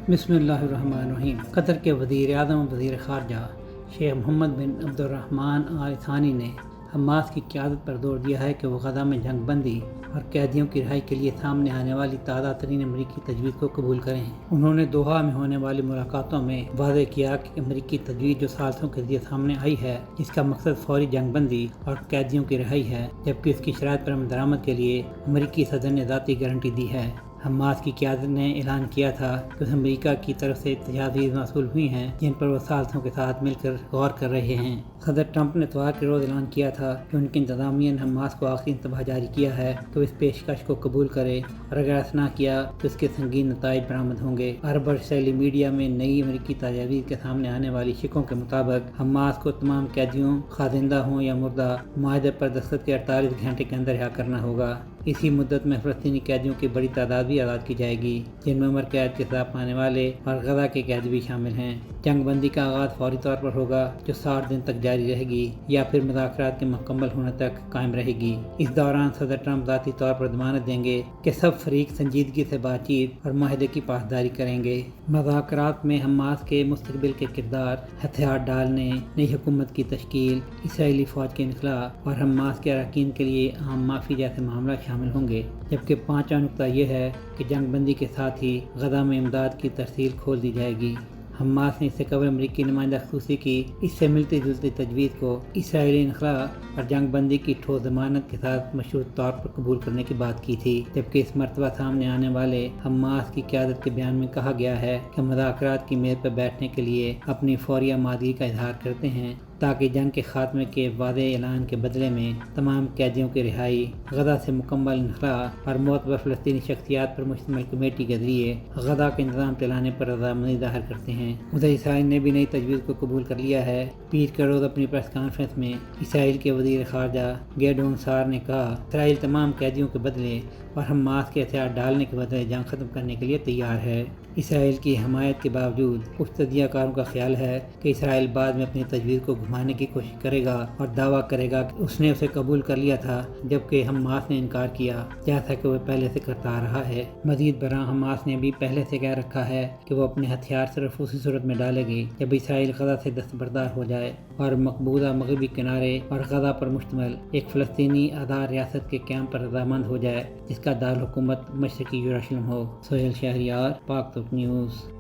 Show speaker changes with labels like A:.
A: بسم اللہ الرحمن الرحیم۔ قطر کے وزیر اعظم و وزیر خارجہ شیخ محمد بن عبد الرحمن آل ثانی نے حماس کی قیادت پر زور دیا ہے کہ وہ غزہ میں جنگ بندی اور قیدیوں کی رہائی کے لیے سامنے آنے والی تازہ ترین امریکی تجویز کو قبول کریں۔ انہوں نے دوحہ میں ہونے والی ملاقاتوں میں واضح کیا کہ امریکی تجویز جو سازشوں کے ذریعے سامنے آئی ہے، جس کا مقصد فوری جنگ بندی اور قیدیوں کی رہائی ہے، جبکہ اس کی شرائط پر عمل درآمد کے لیے امریکی صدر نے ذاتی گارنٹی دی ہے۔ حماس کی قیادت نے اعلان کیا تھا کہ اس امریکہ کی طرف سے تجاویز موصول ہوئی ہیں جن پر وہ سازشوں کے ساتھ مل کر غور کر رہے ہیں۔ صدر ٹرمپ نے اتوار کے روز اعلان کیا تھا کہ ان کی انتظامیہ نے حماس کو آخری انتباہ جاری کیا ہے کہ وہ اس پیشکش کو قبول کرے، اور اگر ایسا نہ کیا تو اس کے سنگین نتائج برآمد ہوں گے۔ عرب اور اسرائیلی میڈیا میں نئی امریکی تجاویز کے سامنے آنے والی شکوں کے مطابق حماس کو تمام قیدیوں خواہ زندہ ہوں یا مردہ معاہدے پر دستخط کے 48 گھنٹے کے اندر رہا کرنا ہوگا۔ اسی مدت میں فلسطینی قیدیوں کی بڑی تعداد بھی آزاد کی جائے گی، جن میں عمر قید کے سزا پانے والے اور غزہ کے قید بھی شامل ہیں۔ جنگ بندی کا آغاز فوری طور پر ہوگا جو 60 دن تک جاری رہے گی یا پھر مذاکرات کے مکمل ہونے تک قائم رہے گی۔ اس دوران صدر ٹرمپ ذاتی طور پر ضمانت دیں گے کہ سب فریق سنجیدگی سے بات چیت اور معاہدے کی پاسداری کریں گے۔ مذاکرات میں حماس کے مستقبل کے کردار، ہتھیار ڈالنے، نئی حکومت کی تشکیل، اسرائیلی فوج کے انخلاء اور حماس کے اراکین کے لیے عام معافی جیسے معاملات شامل ہوں گے، جبکہ پانچواں نقطہ یہ ہے کہ جنگ بندی کے ساتھ ہی غزہ میں امداد کی ترسیل کھول دی جائے گی۔ حماس نے اس سے قبل امریکی نمائندہ خصوصی کی اس سے ملتی جلتی تجویز کو اسرائیلی انخلاء اور جنگ بندی کی ٹھوس ضمانت کے ساتھ مشروط طور پر قبول کرنے کی بات کی تھی، جبکہ اس مرتبہ سامنے آنے والے حماس کی قیادت کے بیان میں کہا گیا ہے کہ مذاکرات کی میز پر بیٹھنے کے لیے اپنی فوری آمادگی کا اظہار کرتے ہیں تاکہ جنگ کے خاتمے کے واضح اعلان کے بدلے میں تمام قیدیوں کی رہائی، غزہ سے مکمل انخلاء اور معتبر فلسطینی شخصیات پر مشتمل کمیٹی کے ذریعے غزہ کا انتظام چلانے پر رضامندی ظاہر کرتے ہیں۔ ادھر اسرائیل نے بھی نئی تجویز کو قبول کر لیا ہے۔ پیر کے روز اپنی پریس کانفرنس میں اسرائیل کے وزیر خارجہ گیڈون سار نے کہا، اسرائیل تمام قیدیوں کے بدلے اور حماس کے ہتھیار ڈالنے کے بدلے جنگ ختم کرنے کے لیے تیار ہے۔ اسرائیل کی حمایت کے باوجود کچھ تجزیہ کاروں کا خیال ہے کہ اسرائیل بعد میں اپنی تجویز کو گھمانے کی کوشش کرے گا اور دعویٰ کرے گا کہ اس نے اسے قبول کر لیا تھا، جبکہ حماس نے انکار کیا، جیسا کہ وہ پہلے سے کرتا آ رہا ہے۔ مزید برآں حماس نے بھی پہلے سے کہہ رکھا ہے کہ وہ اپنے ہتھیار صرف اسی صورت میں ڈالے گی جب اسرائیل غزہ سے دستبردار ہو جائے اور مقبوضہ مغربی کنارے اور غزہ پر مشتمل ایک فلسطینی آزاد ریاست کے قیام پر رضامند ہو جائے جس کا دارالحکومت مشرقی یروشلم ہو۔ سہیل شہریار، پاک ترک نیوز۔